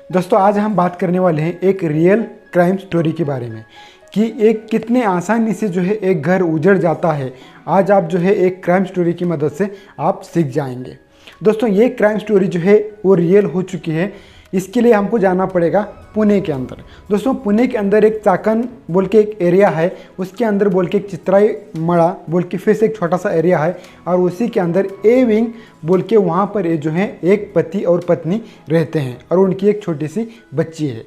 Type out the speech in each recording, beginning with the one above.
दोस्तों आज हम बात करने वाले हैं एक रियल क्राइम स्टोरी के बारे में कि एक कितने आसानी से जो है एक घर उजड़ जाता है। आज आप जो है एक क्राइम स्टोरी की मदद से आप सीख जाएंगे। दोस्तों ये क्राइम स्टोरी जो है वो रियल हो चुकी है। इसके लिए हमको जाना पड़ेगा पुणे के अंदर। दोस्तों पुणे के अंदर एक चाकन बोल के एक एरिया है, उसके अंदर बोल के एक चित्राई मड़ा बोल के फिर से एक छोटा सा एरिया है और उसी के अंदर ए विंग बोल के वहाँ पर ये जो है एक पति और पत्नी रहते हैं और उनकी एक छोटी सी बच्ची है।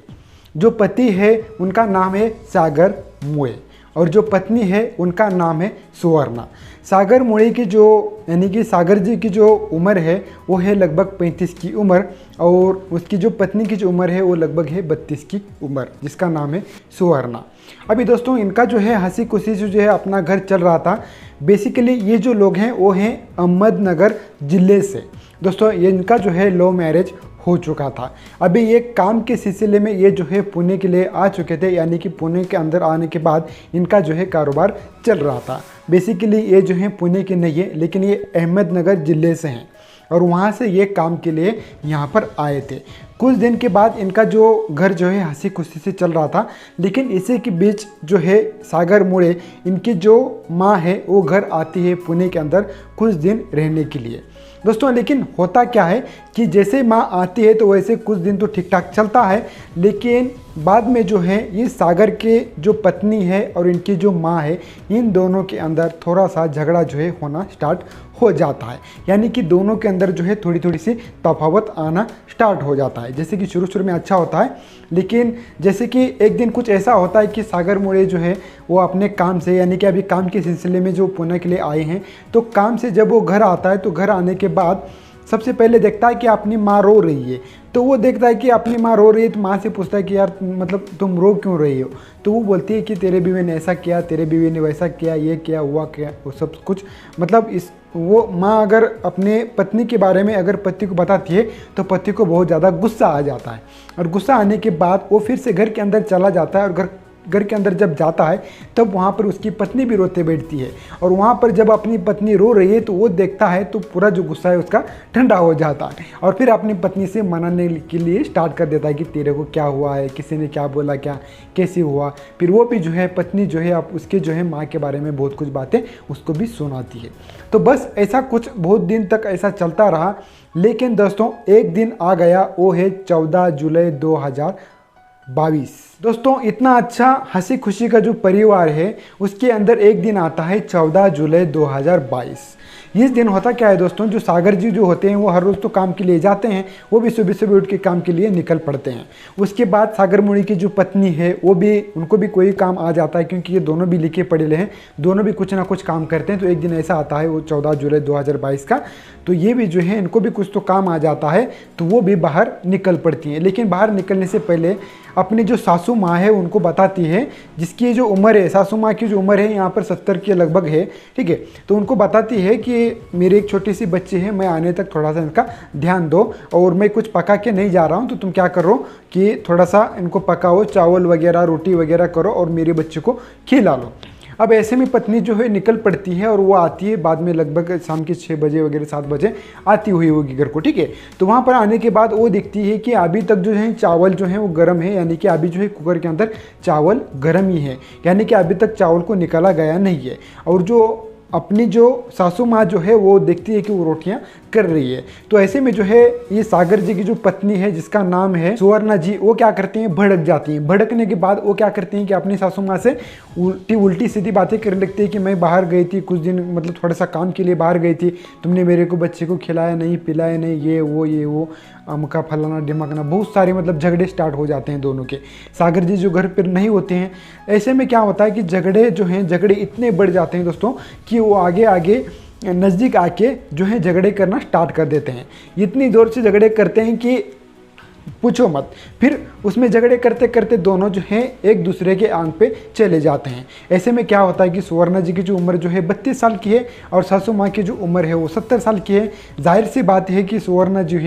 जो पति है उनका नाम है सागर मुए और जो पत्नी है उनका नाम है सुवर्णा। सागर मुए की जो यानी कि सागर जी की जो उम्र है वो है लगभग 35 की उम्र और उसकी जो पत्नी की जो उम्र है वो लगभग है 32 की उम्र, जिसका नाम है सुवर्णा। अभी दोस्तों इनका जो है हंसी खुशी से जो है अपना घर चल रहा था। बेसिकली ये जो लोग हैं वो हैं अहमदनगर ज़िले से। दोस्तों ये इनका जो है लव मैरिज हो चुका था। अभी ये काम के सिलसिले में ये जो है पुणे के लिए आ चुके थे, यानी कि पुणे के अंदर आने के बाद इनका जो है कारोबार चल रहा था। बेसिकली ये जो है पुणे के नहीं है लेकिन ये अहमदनगर ज़िले से हैं और वहाँ से ये काम के लिए यहाँ पर आए थे। कुछ दिन के बाद इनका जो घर जो है हंसी खुशी से चल रहा था, लेकिन इसी के बीच जो है सागर मुड़े इनकी जो माँ है वो घर आती है पुणे के अंदर कुछ दिन रहने के लिए। दोस्तों लेकिन होता क्या है कि जैसे माँ आती है तो वैसे कुछ दिन तो ठीक ठाक चलता है, लेकिन बाद में जो है ये सागर के जो पत्नी है और इनकी जो माँ है इन दोनों के अंदर थोड़ा सा झगड़ा जो है होना स्टार्ट हो जाता है। यानी कि दोनों के अंदर जो है थोड़ी थोड़ी सी तफावत आना स्टार्ट हो जाता है। जैसे कि शुरू में अच्छा होता है, लेकिन जैसे कि एक दिन कुछ ऐसा होता है कि सागर मुड़े जो है वो अपने काम से, यानी कि अभी काम के सिलसिले में जो पुणे के लिए आए हैं, तो काम से जब वो घर आता है तो घर आने के बाद सबसे पहले देखता है कि अपनी माँ रो रही है। तो वो देखता है कि अपनी माँ रो रही है तो माँ से पूछता है कि यार मतलब तुम रो क्यों रही हो। तो वो बोलती है कि तेरे बीवी ने ऐसा किया, तेरे बीवी ने वैसा किया, ये किया हुआ क्या, वो सब कुछ मतलब इस वो माँ अगर अपने पत्नी के बारे में अगर पति को बताती है तो पति को बहुत ज़्यादा गुस्सा आ जाता है और गुस्सा आने के बाद वो फिर से घर के अंदर चला जाता है और घर के अंदर जब जाता है तब वहाँ पर उसकी पत्नी भी रोते बैठती है और वहाँ पर जब अपनी पत्नी रो रही है तो वो देखता है तो पूरा जो गुस्सा है उसका ठंडा हो जाता है और फिर अपनी पत्नी से मनाने के लिए स्टार्ट कर देता है कि तेरे को क्या हुआ है, किसी ने क्या बोला, क्या कैसे हुआ। फिर वो भी जो है पत्नी जो है आप उसके जो है माँ के बारे में बहुत कुछ बातें उसको भी सुनाती है। तो बस ऐसा कुछ बहुत दिन तक ऐसा चलता रहा। लेकिन दोस्तों एक दिन आ गया, वो है 14 जुलाई 2022। दोस्तों इतना अच्छा हंसी खुशी का जो परिवार है उसके अंदर एक दिन आता है 14 जुलाई 2022। इस दिन होता क्या है दोस्तों, जो सागर जी जो होते हैं वो हर रोज़ तो काम के लिए जाते हैं, वो भी सुबह सुबह उठ के काम के लिए निकल पड़ते हैं। उसके बाद सागर मुड़ी की जो पत्नी है वो भी, उनको भी कोई काम आ जाता है क्योंकि ये दोनों भी लिखे पढ़े हैं, दोनों भी कुछ ना कुछ काम करते हैं। तो एक दिन ऐसा आता है वो 14 जुलाई 2022 का, तो ये भी जो है इनको भी कुछ तो काम आ जाता है तो वो भी बाहर निकल पड़ती हैं। लेकिन बाहर निकलने से पहले अपनी जो सासू माँ है उनको बताती है, जिसकी जो उम्र है, सासू माँ की जो उम्र है यहाँ पर 70 के लगभग है, ठीक है। तो उनको बताती है कि मेरी एक छोटी सी बच्ची है, मैं आने तक थोड़ा सा इनका ध्यान दो और मैं कुछ पका के नहीं जा रहा हूँ, तो तुम क्या करो कि थोड़ा सा इनको पकाओ, चावल वगैरह रोटी वगैरह करो और मेरे बच्चे को खिला लो। अब ऐसे में पत्नी जो है निकल पड़ती है और वो आती है बाद में लगभग शाम के 6 बजे वगैरह 7 बजे आती हुई होगी घर को, ठीक है। तो वहाँ पर आने के बाद वो देखती है कि अभी तक जो है चावल जो है वो गर्म है, यानी कि अभी जो है कुकर के अंदर चावल गर्म ही है, यानी कि अभी तक चावल को निकाला गया नहीं है। और जो अपनी जो सासू माँ जो है वो देखती है कि वो रोटियां कर रही है। तो ऐसे में जो है ये सागर जी की जो पत्नी है जिसका नाम है सुवर्णा जी, वो क्या करती हैं, भड़क जाती हैं। भड़कने के बाद वो क्या करती हैं कि अपनी सासू माँ से उल्टी सीधी बातें करने लगती है कि मैं बाहर गई थी कुछ दिन, मतलब थोड़ा सा काम के लिए बाहर गई थी, तुमने मेरे को बच्चे को खिलाया नहीं, पिलाया नहीं, ये वो अमका फलाना ढिमकना, बहुत सारे मतलब झगड़े स्टार्ट हो जाते हैं दोनों के। सागर जी जो घर पर नहीं होते हैं, ऐसे में क्या होता है कि झगड़े जो हैं झगड़े इतने बढ़ जाते हैं दोस्तों कि वो आगे नज़दीक आके जो है झगड़े करना स्टार्ट कर देते हैं। इतनी जोर से झगड़े करते हैं कि पूछो मत। फिर उसमें झगड़े करते करते दोनों जो हैं एक दूसरे के आंग पे चले जाते हैं। ऐसे में क्या होता है कि सुवर्णा जी की जो उम्र जो है 32 साल की है और सासू माँ की जो उम्र है वो 70 साल की है। जाहिर सी बात है कि सुवर्णा जो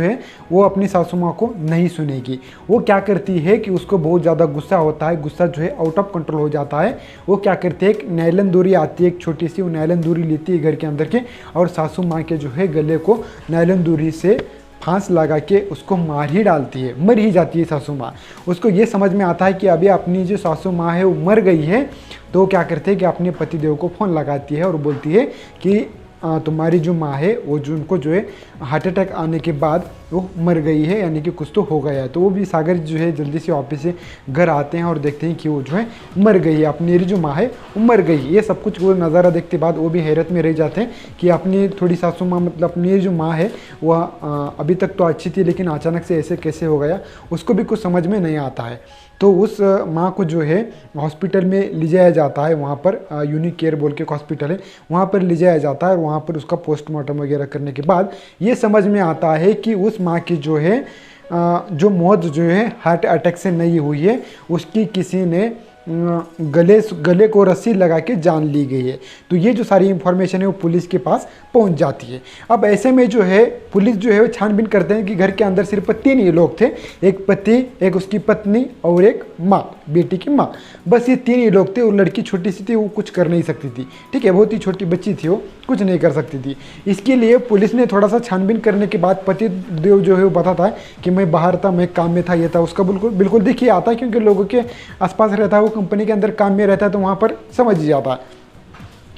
है वो अपनी सासू माँ को नहीं सुनेगी। वो क्या करती है कि उसको बहुत ज़्यादा गुस्सा होता है, गुस्सा जो है आउट ऑफ कंट्रोल हो जाता है। वो क्या करती है, एक नायलन दूरी आती है, एक छोटी सी वो नायलन दूरी लेती है घर के अंदर के और सासू माँ के जो है गले को नायलन दूरी से फांस लगा के उसको मार ही डालती है, मर ही जाती है सासू माँ। उसको ये समझ में आता है कि अभी अपनी जो सासू माँ है वो मर गई है, तो क्या करते हैं कि अपने पतिदेव को फ़ोन लगाती है और बोलती है कि तुम्हारी जो माँ है वो जो उनको जो है हार्ट अटैक आने के बाद वो मर गई है, यानी कि कुछ तो हो गया है। तो वो भी सागर जो है जल्दी से ऑफिस से घर आते हैं और देखते हैं कि वो जो है मर गई है, अपनी जो माँ है वो मर गई है। ये सब कुछ वो नज़ारा देखते बाद वो भी हैरत में रह जाते हैं कि अपनी थोड़ी सासू माँ मतलब अपनी जो माँ है वह अभी तक तो अच्छी थी, लेकिन अचानक से ऐसे कैसे हो गया उसको भी कुछ समझ में नहीं आता है। तो उस माँ को जो है हॉस्पिटल में ले जाया जाता है, वहाँ पर यूनिक केयर बोल के एक हॉस्पिटल है, वहाँ पर ले जाया जाता है। और वहाँ पर उसका पोस्टमार्टम वगैरह करने के बाद ये समझ में आता है कि उस माँ की जो है जो मौत जो है हार्ट अटैक से नहीं हुई है, उसकी किसी ने गले को रस्सी लगा के जान ली गई है। तो ये जो सारी इन्फॉर्मेशन है वो पुलिस के पास पहुंच जाती है। अब ऐसे में जो है पुलिस जो है वो छानबीन करते हैं कि घर के अंदर सिर्फ 3 ही लोग थे, एक पति, एक उसकी पत्नी और एक माँ, बेटी की माँ। बस ये 3 ही लोग थे। वो लड़की छोटी सी थी, वो कुछ कर नहीं सकती थी, ठीक है, बहुत ही छोटी बच्ची थी, वो कुछ नहीं कर सकती थी। इसके लिए पुलिस ने थोड़ा सा छानबीन करने के बाद पति देव जो है वो बताता है कि मैं बाहर था, मैं काम में था, ये था, उसका बिल्कुल देखिए आता है, क्योंकि लोगों के आसपास रहता है, वो कंपनी के अंदर काम में रहता है, तो वहाँ पर समझ जाता है।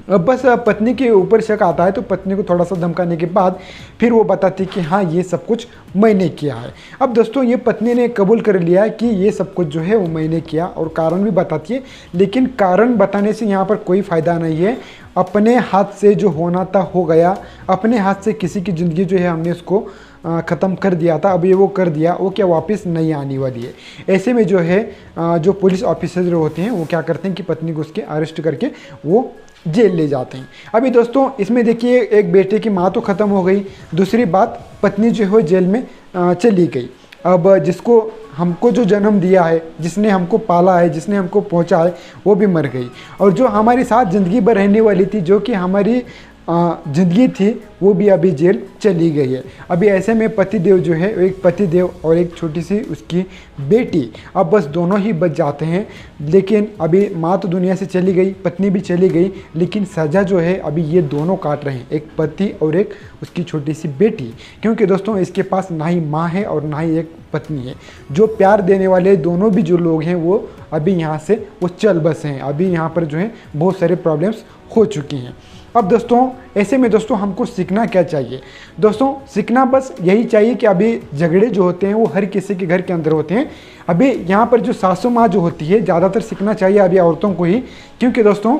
अब बस पत्नी के ऊपर शक आता है, तो पत्नी को थोड़ा सा धमकाने के बाद फिर वो बताती कि हाँ ये सब कुछ मैंने किया है। अब दोस्तों ये पत्नी ने कबूल कर लिया कि ये सब कुछ जो है वो मैंने किया, और कारण भी बताती है, लेकिन कारण बताने से यहाँ पर कोई फ़ायदा नहीं है। अपने हाथ से जो होना था हो गया, अपने हाथ से किसी की ज़िंदगी जो है हमने उसको ख़त्म कर दिया था, अब ये वो कर दिया, वो क्या वापस नहीं आने वाली है। ऐसे में जो है जो पुलिस ऑफिसर होते हैं वो क्या करते हैं कि पत्नी को उसके अरेस्ट करके वो जेल ले जाते हैं। अभी दोस्तों इसमें देखिए एक बेटे की माँ तो ख़त्म हो गई, दूसरी बात पत्नी जो है जेल में चली गई। अब जिसको हमको जो जन्म दिया है, जिसने हमको पाला है, जिसने हमको पहुंचा है, वो भी मर गई। और जो हमारे साथ ज़िंदगी भर रहने वाली थी, जो कि हमारी ज़िंदगी थी, वो भी अभी जेल चली गई है। अभी ऐसे में पतिदेव जो है, एक पतिदेव और एक छोटी सी उसकी बेटी, अब बस दोनों ही बच जाते हैं। लेकिन अभी माँ तो दुनिया से चली गई, पत्नी भी चली गई, लेकिन सज़ा जो है अभी ये दोनों काट रहे हैं, एक पति और एक उसकी छोटी सी बेटी। क्योंकि दोस्तों इसके पास ना ही माँ है और ना ही एक पत्नी है। जो प्यार देने वाले दोनों भी जो लोग हैं वो अभी यहाँ से वो चल बसे हैं। अभी यहाँ पर जो है बहुत सारे प्रॉब्लम्स हो चुकी हैं। अब दोस्तों ऐसे में दोस्तों हमको सीखना क्या चाहिए? दोस्तों सीखना बस यही चाहिए कि अभी झगड़े जो होते हैं वो हर किसी के घर के अंदर होते हैं। अभी यहाँ पर जो सासू माँ जो होती है, ज़्यादातर सीखना चाहिए अभी औरतों को ही, क्योंकि दोस्तों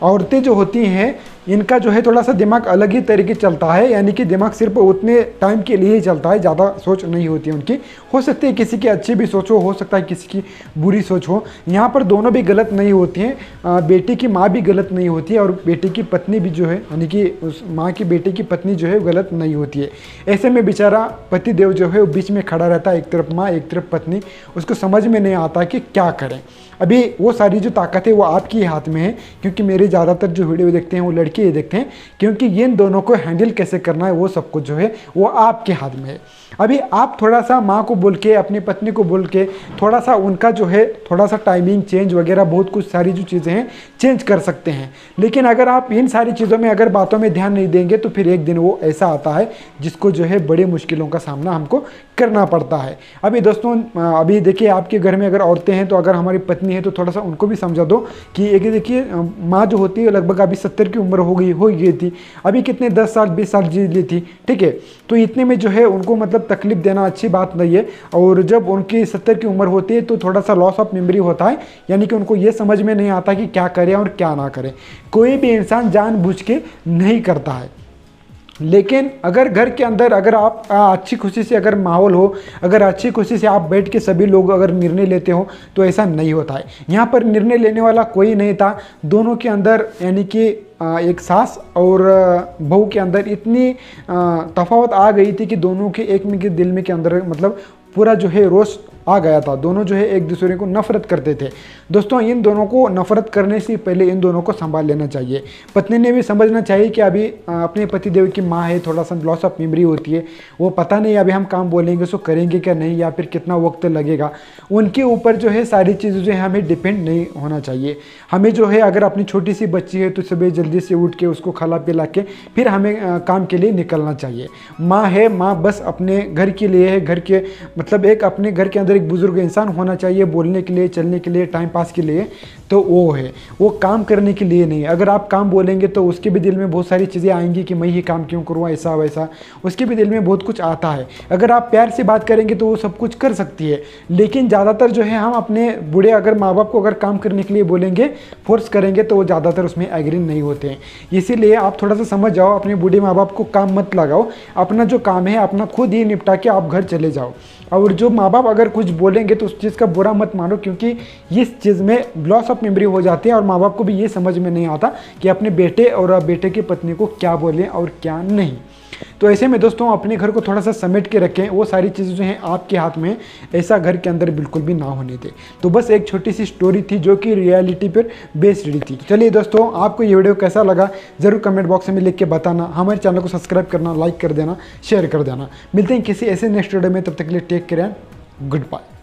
औरतें जो होती हैं इनका जो है थोड़ा सा दिमाग अलग ही तरीके चलता है, यानी कि दिमाग सिर्फ उतने टाइम के लिए ही चलता है, ज़्यादा सोच नहीं होती है उनकी। हो सकती है किसी की अच्छी भी सोच हो सकता है किसी की बुरी सोच हो। यहाँ पर दोनों भी गलत नहीं होती हैं, बेटी की माँ भी गलत नहीं होती है और बेटी की पत्नी भी जो है, यानी कि उस माँ की बेटे की पत्नी जो है गलत नहीं होती है। ऐसे में बेचारा पति देव जो है वो बीच में खड़ा रहता है, एक तरफ माँ एक तरफ पत्नी, उसको समझ में नहीं आता कि क्या करें। अभी वो सारी जो ताकत है वो आपके हाथ में है, क्योंकि मेरे ज़्यादातर जो वीडियो देखते हैं वो लड़के ये देखते हैं, क्योंकि इन दोनों को हैंडल कैसे करना है वो सब कुछ जो है वो आपके हाथ में है। अभी आप थोड़ा सा माँ को बोल के, अपनी पत्नी को बोल के, थोड़ा सा उनका जो है थोड़ा सा टाइमिंग चेंज वगैरह बहुत कुछ सारी जो चीज़ें हैं चेंज कर सकते हैं। लेकिन अगर आप इन सारी चीज़ों में अगर बातों में ध्यान नहीं देंगे तो फिर एक दिन वो ऐसा आता है जिसको जो है बड़ी मुश्किलों का सामना हमको करना पड़ता है। अभी दोस्तों अभी देखिए आपके घर में अगर औरतें हैं तो अगर हमारी पत्नी है तो थोड़ा सा उनको भी समझा दो कि एक देखिए माँ जो होती है लगभग अभी 70 की उम्र हो गई थी, अभी कितने 10 साल 20 साल जी ली थी, ठीक है। तो इतने में जो है उनको मतलब तकलीफ देना अच्छी बात नहीं है। और जब उनकी 70 की उम्र होती है तो थोड़ा सा लॉस ऑफ मेमोरी होता है, यानी कि उनको ये समझ में नहीं आता कि क्या करें और क्या ना करें। कोई भी इंसान जानबूझ के नहीं करता है। लेकिन अगर घर के अंदर अगर आप अच्छी खुशी से अगर माहौल हो, अगर अच्छी खुशी से आप बैठ के सभी लोग अगर निर्णय लेते हो तो ऐसा नहीं होता है। यहाँ पर निर्णय लेने वाला कोई नहीं था, दोनों के अंदर यानी कि एक सास और बहू के अंदर इतनी तफावत आ गई थी कि दोनों के एक में के दिल में के अंदर मतलब पूरा जो है रोष आ गया था। दोनों जो है एक दूसरे को नफरत करते थे। दोस्तों इन दोनों को नफरत करने से पहले इन दोनों को संभाल लेना चाहिए। पत्नी ने भी समझना चाहिए कि अभी अपने पतिदेव की माँ है, थोड़ा सा लॉस ऑफ मेमोरी होती है, वो पता नहीं अभी हम काम बोलेंगे उसको करेंगे क्या नहीं, या फिर कितना वक्त लगेगा। उनके ऊपर जो है सारी चीज़ें जो है हमें डिपेंड नहीं होना चाहिए। हमें जो है अगर अपनी छोटी सी बच्ची है तो सुबह जल्दी से उठ के उसको खिला पिला के फिर हमें काम के लिए निकलना चाहिए। माँ है, माँ बस अपने घर के लिए है, घर के मतलब एक अपने घर के अंदर एक बुजुर्ग इंसान होना चाहिए, बोलने के लिए, चलने के लिए, टाइम पास के लिए, तो वो है, वो काम करने के लिए नहीं। अगर आप काम बोलेंगे तो उसके भी दिल में बहुत सारी चीज़ें आएंगी कि मैं ही काम क्यों करूँ, ऐसा वैसा, उसके भी दिल में बहुत कुछ आता है। अगर आप प्यार से बात करेंगे तो वो सब कुछ कर सकती है। लेकिन ज़्यादातर जो है हम अपने बूढ़े अगर माँ बाप को अगर काम करने के लिए बोलेंगे, फोर्स करेंगे, तो वो ज़्यादातर उसमें एग्री नहीं होते हैं। इसीलिए आप थोड़ा सा समझ जाओ, अपने बूढ़े माँ बाप को काम मत लगाओ, अपना जो काम है अपना खुद ही निपटा के आप घर चले जाओ। और जो माँ बाप अगर कुछ बोलेंगे तो उस चीज़ का बुरा मत मानो, क्योंकि इस चीज़ में लॉस ऑफ मेमोरी हो जाती है और माँ बाप को भी ये समझ में नहीं आता कि अपने बेटे और बेटे की पत्नी को क्या बोलें और क्या नहीं। तो ऐसे में दोस्तों अपने घर को थोड़ा सा समेट के रखें, वो सारी चीज़ें जो हैं आपके हाथ में, ऐसा घर के अंदर बिल्कुल भी ना होने दें। तो बस एक छोटी सी स्टोरी थी जो कि रियलिटी पर बेस्ड थी। चलिए दोस्तों, आपको ये वीडियो कैसा लगा ज़रूर कमेंट बॉक्स में लिख के बताना। हमारे चैनल को सब्सक्राइब करना, लाइक कर देना, शेयर कर देना। मिलते हैं किसी ऐसे नेक्स्ट वीडियो में, तब तक के लिए take care and good bye.